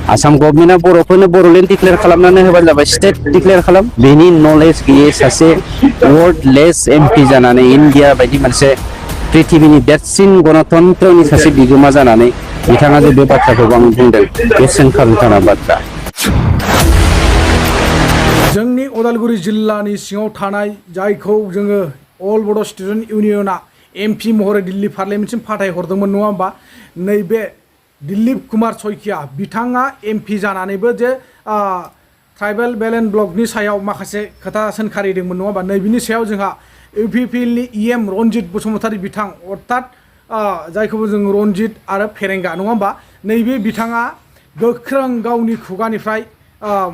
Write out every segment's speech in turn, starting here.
आसाम गभर्नमेन्टआ बर'फोरनो बर'लेण्ड डिक्लेयार खालामनानै होबानो जाबाय स्टेट डिक्लेयार खालाम बेनि नलेज गैयै सासे वर्डलेस एमपि जानानै इन्डिया बायदि मोनसे पृथिबीनि देरसिन गणतन्त्रनि सासे बिगोमा जानानै बिथाङा जे बे बाथ्राखौ आं बुंदों बे सोंखारिथावना बाथ्रा। जोंनि उदालगुरि जिल्लानि सिङाव थानाय जायखौ जोङो अल बड' स्टुडेन्ट इउनियना एमपि महरै दिल्ली पार्लियामेन्टसिम फाथायहरदोंमोन नङा होमबा नैबे दिलीप कुमार सयकिया बिथाङा एमपि जानानैबो जे ट्राइबेल बेलेन्स ब्लकनि सायाव माखासे खोथा सोंखारिदोंमोन नङा होमबा नैबेनि सायाव जोंहा इउपिपिएलनि इएम रनजित बसुमतारी बिथां अर्थात जायखौबो जों रनजित आरो फेरेंगा नङा होमबा नैबे बिथाङा गोख्रों गावनि खुगानिफ्राय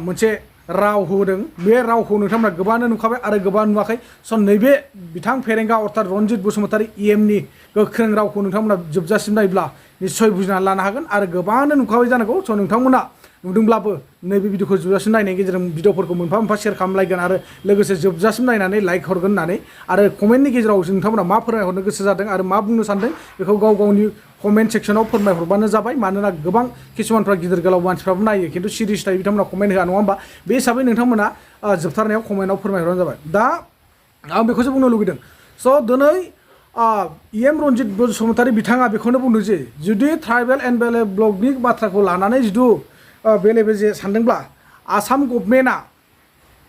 मोनसे राव होदों बे रावखौ नोंथांमोना गोबाङानो नुखाबाय आरो गोबां नुवाखै स' नैबे बिथां फेरेंगा अर्थात रनजित बसुमतारी इएमनि गोख्रों रावखौ नोंथांमोना जोबजासिम नायब्ला निस्सय बुजिनानै लानो हागोन आरो गोबाङानो नुखाबाय जानांगौ स' नोंथांमोना नुदोंब्लाबो नैबे भिडिअखौ जोबजासिम नायनायनि गेजेरजों भिडिअफोरखौ मोनफा मोनफा शेयार खालामलायगोन आरो लोगोसे जोबजासिम नायनानै लाइक हरगोन होननानै आरो कमेन्टनि गेजेराव नोंथांमोना मा फोरमायहरनो गोसो जादों आरो मा बुंनो सानदों बेखौ गाव गावनि कमेन्ट सेक्सनाव फोरमायहरबानो जाबाय मानोना गोबां किसुमानफ्रा गिदिर गोलाव मानसिफ्राबो नायो खिन्थु सिरियास थायो बिथांमोना कमेन्ट होआ नङा होमबा बे हिसाबै नोंथांमोना जोबथारनायाव कमेन्टआव फोरमायहरबानो जाबाय दा आं बेखौसो बुंनो लुगैदों स' दिनै इएम रनजित बसुमतारी बिथाङा बेखौनो बुंदों जे जुदि ट्राइबेल एन्ड बेलेन्स ब्लकनि बाथ्राखौ लानानै जुदि बेले बेजे सानदोंब्ला आसाम गभर्नमेन्टआ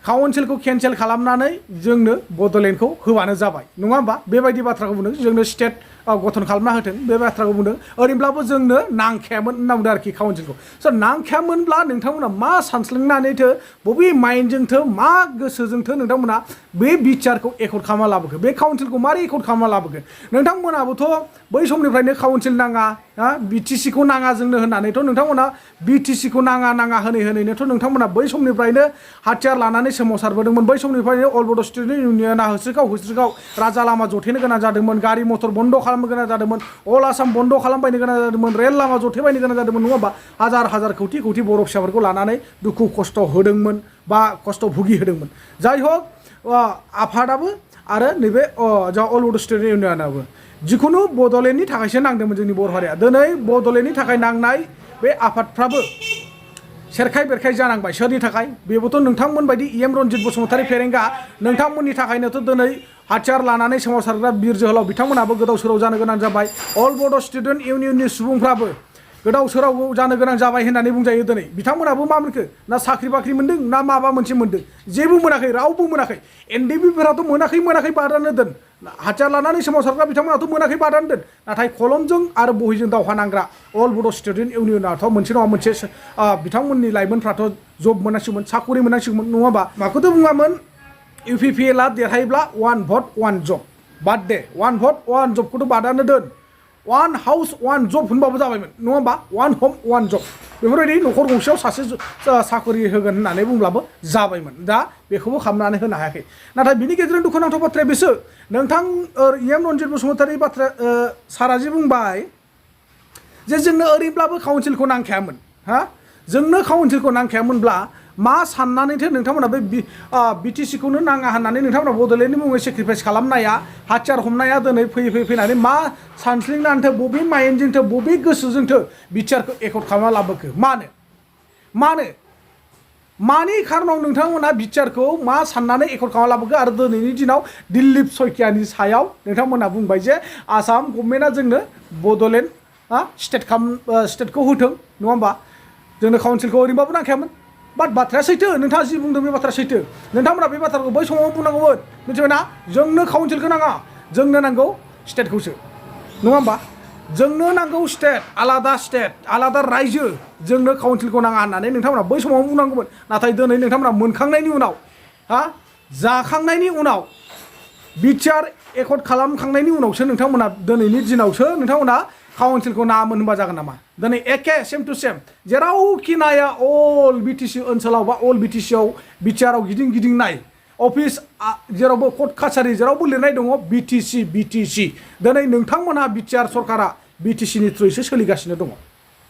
काउन्सिलखौ केन्सेल खालामनानै जोंनो बड'लेण्डखौ होबानो जाबाय नङा होमबा बेबायदि बाथ्राखौ बुंदों जोंनो स्टेट गठन खालामना होथों बे बाथ्राखौ बुंदों ओरैनोब्लाबो जोंनो नांखायामोन होनना बुंदों आरोखि काउन्सिलखौ स' नांखायामोनब्ला नोंथांमोना मा सानस्लोंनानैथो बबे माइन्डजोंथो मा गोसोजोंथो नोंथांमोना बे बिटिआरखौ एकर्ड खालामना लाबोखो बे काउन्सिलखौ मारै एकर्ड खालामना लाबोखो नोंथांमोनाबोथ' बै समनिफ्रायनो काउन्सिल नाङा बिटिसिखौ नाङा जोंनो होननानैथ' नोंथांमोना बिटिसिखौ नाङा होनैनोथ' नोंथांमोना बै समनिफ्रायनो हाथियार लानानै सोमावसारबोदोंमोन बै समनिफ्रायनो अल बड' स्टुडेन्ट इउनियना होस्रिखाव राजा लामा जथेनो गोनां जादोंमोन गारि मटर बन्द' खालामनो गोनां जादोंमोन अल आसाम बन्द' खालामबायनो गोनां जादोंमोन रेल लामा जथेबायनो गोनां जादोंमोन नङा होमबा हाजार कौटि बर' फिसाफोरखौ लानानै दुखु खस्थ' होदोंमोन बा खस्थ' भुगिहोदोंमोन जाय हक आफादाबो आरो नैबे जा अल बड' स्टुडेन्ट इउनियनाबो जिखुनु बड'लेण्डनि थाखायसो नांदोंमोन जोंनि बर' हारिया दिनै बड'लेण्डनि थाखाय नांनाय बे आफादफ्राबो सेरखाय बेरखाय जानांबाय सोरनि थाखाय बेबोथ' नोंथांमोन बायदि इएम रनजित बसुमतारी फेरेंगा नोंथांमोननि थाखायनोथ' दिनै हाथियार लानानै सोमावसारग्रा बिर जोहोलाव बिथांमोनाबो गोदाव सोराव जानो गोनां जाबाय अल बड' स्टुडेन्ट इउनियननि सुबुंफ्राबो गोदाव सोराव जानो गोनां जाबाय होननानै बुंजायो दिनै बिथांमोनाबो मा मोनखो ना साख्रि बाख्रि मोन्दों ना माबा मोनसे मोन्दों जेबो मोनाखै रावबो मोनाखै एनडिपिफोराथ' मोनाखै बादानो दोन हाथियार लानानै सोमावसारग्रा बिथांमोनाथ' मोनाखै बादानो दोन नाथाय कलमजों आरो बहिजों दावहा नांग्रा अल बड' स्टुडेन्ट इउनियनाथ' मोनसे नङा मोनसे बिथांमोननि लाइमोनफ्राथ' जब मोनांसिगौमोन साकरि मोनांसिगौमोन नङाबा माखौथ' बुङामोन इउपिपिएलआ देरहायोब्ला 1 भट 1 जब बाद दे 1 भट 1 जबखौथ' बादानो दोन 1 हाउस 1 जब होनबाबो जाबायमोन नङा होमबा 1 हम 1 जब बेफोरबायदि न'खर गंसेयाव सासे साकरि होगोन होननानै बुंब्लाबो जाबायमोन दा बेखौबो खालामनानै होनो हायाखै नाथाय बिनि गेजेरजों दुखुनांथाव बाथ्राया बेसो नोंथां इएम रनजित बसुमतारी बाथ्रा सारा जे बुंबाय जे जोंनो ओरैब्लाबो काउन्सिलखौ नांखायामोन जोंनो काउन्सिलखौ नांखायामोनब्ला मा साननानैथो नोंथांमोना बे बिटिसिखौनो नाङा होननानै नोंथांमोना बड'लेण्डनि मुङै सेक्रिफाइस खालामनाया हाथियार हमनाया दिनै फैनानै मा सानस्लिंनानैथो बबे माइन्डजोंथो बबे गोसोजोंथो बिटिआरखौ एकर्ड खालामना लाबोखो मानि खारनाव नोंथांमोना बिटिआरखौ मा साननानै एकर्ड खालामना लाबोखो आरो दिनैनि दिनाव दिलीप सयकियानि सायाव नोंथांमोना बुंबाय जे आसाम गभर्नमेन्टआ जोंनो बड'लेण्ड स्टेटखौ होथों नङा होमबा जोंनो काउन्सिलखौ ओरैनोबाबो नांखायामोन बाट बाथ्राया सैथो नोंथाङा जि बुंदों बे बाथ्राया सैथो नोंथांमोना बे बाथ्राखौ बै समाव बुंनांगौमोन मिथिबायना जोंनो काउन्सिलखौ नाङा जोंनो नांगौ स्टेटखौसो नङा होमबा जोंनो नांगौ स्टेट आलादा रायजो जोंनो काउन्सिलखौ नाङा होननानै नोंथांमोना बै समाव बुंनांगौमोन नाथाय दिनै नोंथांमोना मोनखांनायनि उनाव जाखांनायनि उनाव बिटिआर एकर्ड खालामखांनायनि उनावसो नोंथांमोना दिनैनि दिनावसो नोंथांमोना काउन्सिलखौ नाङामोन होनबा जागोन नामा दिनै एखे सेम टु सेम जेरावखि नाया अल बिटिसि ओनसोलाव बा अल बिटिसिआव बिटिआरआव गिदिं नाय अफिस जेरावबो कर्ट कासारि जेरावबो लिरनाय दङ बिटिसि दिनै नोंथांमोनहा बिटिआर सरकारा बिटिसिनि थ्रुयैसो सोलिगासिनो दङ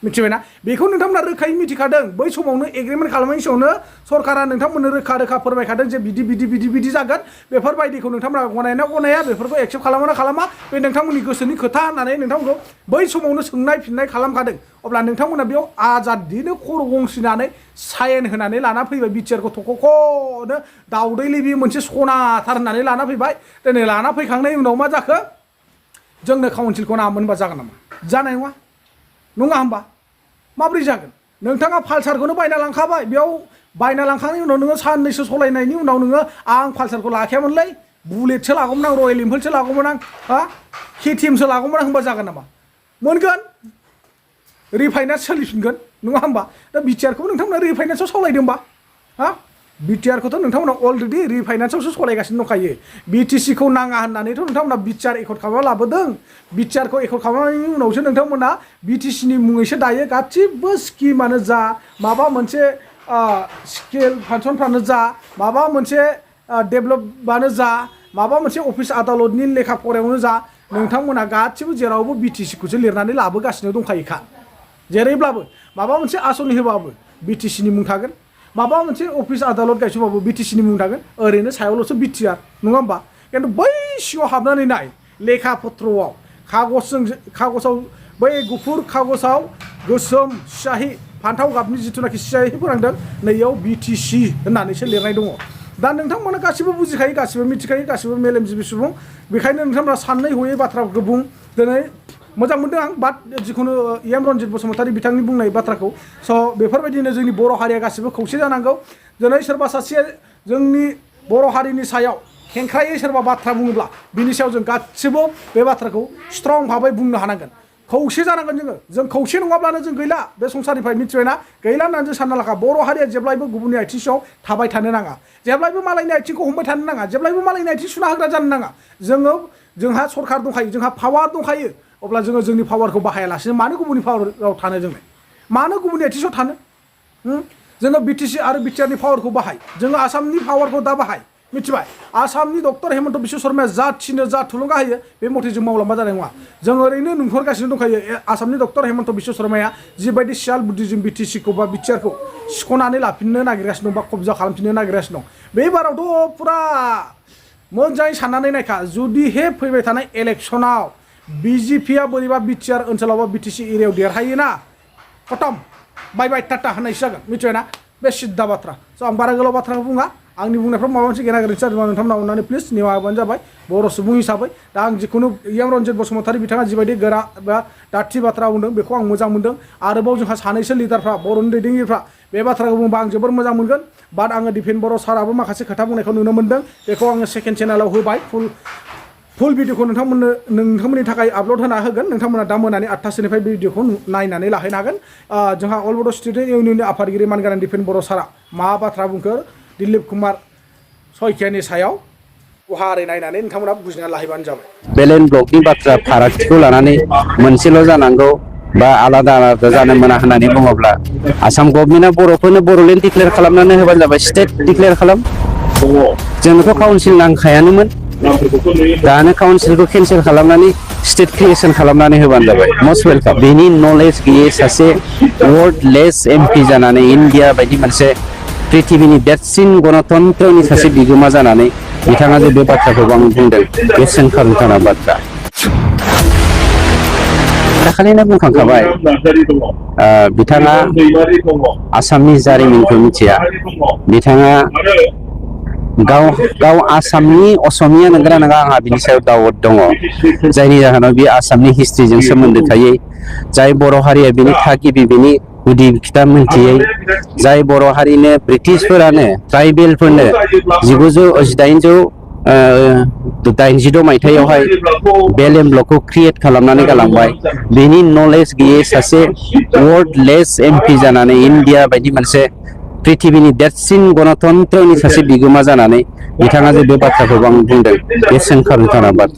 मिथिबायना बेखौ नोंथांमोना रोखायै मिथिखादों बै समावनो एग्रिमेन्ट खालामनायनि समावनो सरकारा नोंथांमोननो रोखा रोखा फोरमायखादों जे बिदि जागोन बेफोरबायदिखौ नोंथांमोना गनायना गनाया बेफोरखौ एक्सेप्ट खालामना खालामा बे नोंथांमोननि गोसोनि खोथा होननानै नोंथांमोनखौ बै समावनो सोंनाय फिननाय खालामखादों अब्ला नोंथांमोना बेयाव आजादिनो खर' गंसिनानै साइन होनानै लाना फैबाय बिटिआरखौ थख'ख'नो दाउदैलि बे मोनसे सनाथार होननानै लाना फैबाय दिनै लाना फैखांनायनि उनाव मा जाखो जोंनो काउन्सिलखौ नाङामोन होनबा जागोन नामा जानाय नङा होमबा माब्रै जागोन नोंथाङा पालसारखौनो बायना लांखाबाय बेयाव बायना लांखांनायनि उनाव नोङो साननैसो सलायनायनि उनाव नोङो आं पालसारखौ लाखायामोनलै बुलेटसो लागौमोन आं रयेल एनफिल्डसो लागौमोन आं केटिएमसो लागौमोन आं होनबा जागोन नामा मोनगोन रिफाइनान्स सोलिफिनगोन नङा होमबा दा बिटिआरखौबो नोंथांमोना रिफाइनान्सआव सालायदोंबा बिटिआरखौथ' नोंथांमोना अलरेडि रिफाइनान्सआवसो सालायगासिनो दंखायो बिटिसिखौ नाङा होननानैथ' नोंथांमोना बिटिआर एकर्ड खालामना लाबोदों बिटिआरखौ एकर्ड खालामनायनि उनावसो नोंथांमोना बिटिसिनि मुङैसो दायो गासिबो स्किमानो जा माबा मोनसे स्किल फांसनफ्रानो जा माबा मोनसे डेभेलपआनो जा माबा मोनसे अफिस आदालतनि लेखा फरायावनो जा नोंथांमोना गासिबो जेरावबो बिटिसिखौसो लिरनानै लाबोगासिनो दंखायोखा जेरैब्लाबो माबा मोनसे आसनि होबाबो बिटिसिनि मुं थागोन माबा मोनसे अफिस आदालत गायसनबाबो बिटिसिनि मुं थागोन ओरैनो सायावल'सो बिटिआर नङा होमबा खिन्थु बै सिङाव हाबनानै नाय लेखा पत्रआव कागजाव बै गुफुर कागजाव गोसोम सियाहि फान्थाव गाबनि जिथुनाखि सियाहि फोनांदों नैयाव बिटिसि होननानैसो लिरनाय दङ दा नोंथांमोना गासिबो बुजिखायो गासिबो मिथिखायो गासिबो मेलेमजिबि सुबुं बेखायनो नोंथांमोना साननै हयै बाथ्राफोरखौ बुं दिनै मोजां मोनदों आं बाट जिखुनु एम रन्जित बसुमतारी बिथांनि बुंनाय बाथ्राखौ स' बेफोरबायदिनो जोंनि बर' हारिया गासिबो खौसे जानांगौ दिनै सोरबा सासे जोंनि बर' हारिनि सायाव खेंख्रायै सोरबा बाथ्रा बुङोब्ला बिनि सायाव जों गासिबो बे बाथ्राखौ स्ट्रं भाबै बुंनो हानांगोन खौसे जानांगोन जों खौसे नङाब्लानो जों गैला बे संसारनिफ्राय मिथिबायना गैला होननानै जों सानना लाखा बर' हारिया जेब्लायबो गुबुननि आथिं सिङाव थाबाय थानो नाङा जेब्लायबो मालायनि आथिंखौ हमबाय थानो नाङा जेब्लायबो मालायनि आथिं सुना होग्रा जानो नाङा जोंहा सरकार दंखायो जोंहा पावार दंखायो अब्ला जोङो जोंनि पावारखौ बाहायालासिनो मानो गुबुननि पावाराव थानो जोंलाय मानो गुबुननि आथिं सिङाव थानो जोङो बिटिसि आरो बिटिआरनि पावारखौ बाहाय जोङो आसामनि पावारखौ दा बाहाय मिथिबाय आसामनि डक्टर हेमन्त बिश्व शर्माया जा थिनो जा थुलुंगा होयो बे मथे जों मावलांबा जानाय नङा जों ओरैनो नुहरगासिनो दंखायो आसामनि डक्टर हेमन्त बिश्व शर्माया जिबायदि सियाल बुद्धिजों बिटिसिखौ बा बिटिआरखौ सिख'नानै लाफिननो नागिरगासिनो दं बा कब्जा खालामफिननो नागिरगासिनो दं बे बारावथ' फुरा मोजाङै साननानै नायखा जुदिहे फैबाय थानाय इलेक्सनाव बिजेपिया बोरैबा बिटिआर ओनसोलाव बा बिटिसि एरियायाव देरहायोना खतम बाय बाय टाटा होननायसो जागोन मिथिबायना बे सिद्धा बाथ्रा स' आं बारा गोलाव बाथ्राखौ बुङा आंनि बुंनायफ्राव माबा मोनसे गेना गोरोन्थि जादोंबा नोंथांमोना अननानै प्लिज निमाहा होबानो जाबाय बर' सुबुं हिसाबै दा आं जिखुनु एम रन्जित बसुमतारी बिथाङा जिबायदि गोरा बा दाथि बाथ्रा बुंदों बेखौ आं मोजां मोनदों आरोबाव जोंहा सानैसो लिडारफ्रा बर'नि दैदेनगिरिफ्रा बे बाथ्राखौ बुंबा आं जोबोर मोजां मोनगोन बाट आङो दिपेन बर' साराबो माखासे खोथा बुंनायखौ नुनो मोनदों बेखौ आङो सेकेन्ड चेनेलाव होबाय फुल भिडिअखौ नोंथांमोननि थाखाय आपल'ड होना होगोन नोंथांमोना दा मोनानि 8टासोनिफ्राय भिडिअखौ नायनानै लाहैनो हागोन जोंहा अल बड' स्टुडेन्ट इउनियननि आफादगिरि मानगोनां दिपेन बर' सारा मा बाथ्रा बुंखो दिलीप कुमार सयकियानि सायाव गुवारै नायनानै नोंथांमोना बुजिना लाहैबानो जाबाय बेलेन ब्लकनि बाथ्रा फारागथिखौ लानानै मोनसेल' जानांगौ बा आलादा आलादा जानो मोना होननानै बुङोब्ला आसाम गभर्नमेन्टआ बर'फोरनो बर'लेण्ड डिक्लेयार खालामनानै होबानो जाबाय स्टेट डिक्लेयार खालाम जोंनोथ' काउन्सिल नांखायानोमोन दानो काउन्सिलखौ केन्सेल खालामनानै स्टेट क्रिएसन खालामनानै होबानो जाबाय मस्ट वेलकाम बेनि नलेज गैयै सासे वर्डलेस एमपि जानानै इन्डिया बायदि मोनसे पृथिबीनि देरसिन गणतन्त्रनि सासे बिगोमा जानानै बिथाङा जे बे बाथ्राखौ आं बुंदों बे सोंखारिथावना बाथ्रा दाखालिनो बुंखांखाबाय बिथाङा आसामनि जारिमिनखौ मिथिया बिथाङा गाव आसामनि असमिया नंगौना नङा आंहा बिनि सायाव दाउट दङ जायनि जाहोनाव बे आसामनि हिस्ट्रिजों सोमोन्दो थायै जाय बर' हारिया बिनि थागिबि बिनि गुदि खिथा मिन्थियै जाय बर' हारिनो ब्रिटिशफोरानो ट्राइबेलफोरनो 1886 मायथाइयावहाय बेलेन ब्लकखौ क्रिएट खालामनानै गालांबाय बेनि नलेज गैयै सासे वर्डलेस एमपि जानानै इन्डिया बायदि मोनसे पृथिबीनि देरसिन गणतन्त्रनि सासे बिगोमा जानानै बिथाङा जे बे बाथ्राखौ आं बुंदों बे सोंखारिथावना बाथ्रा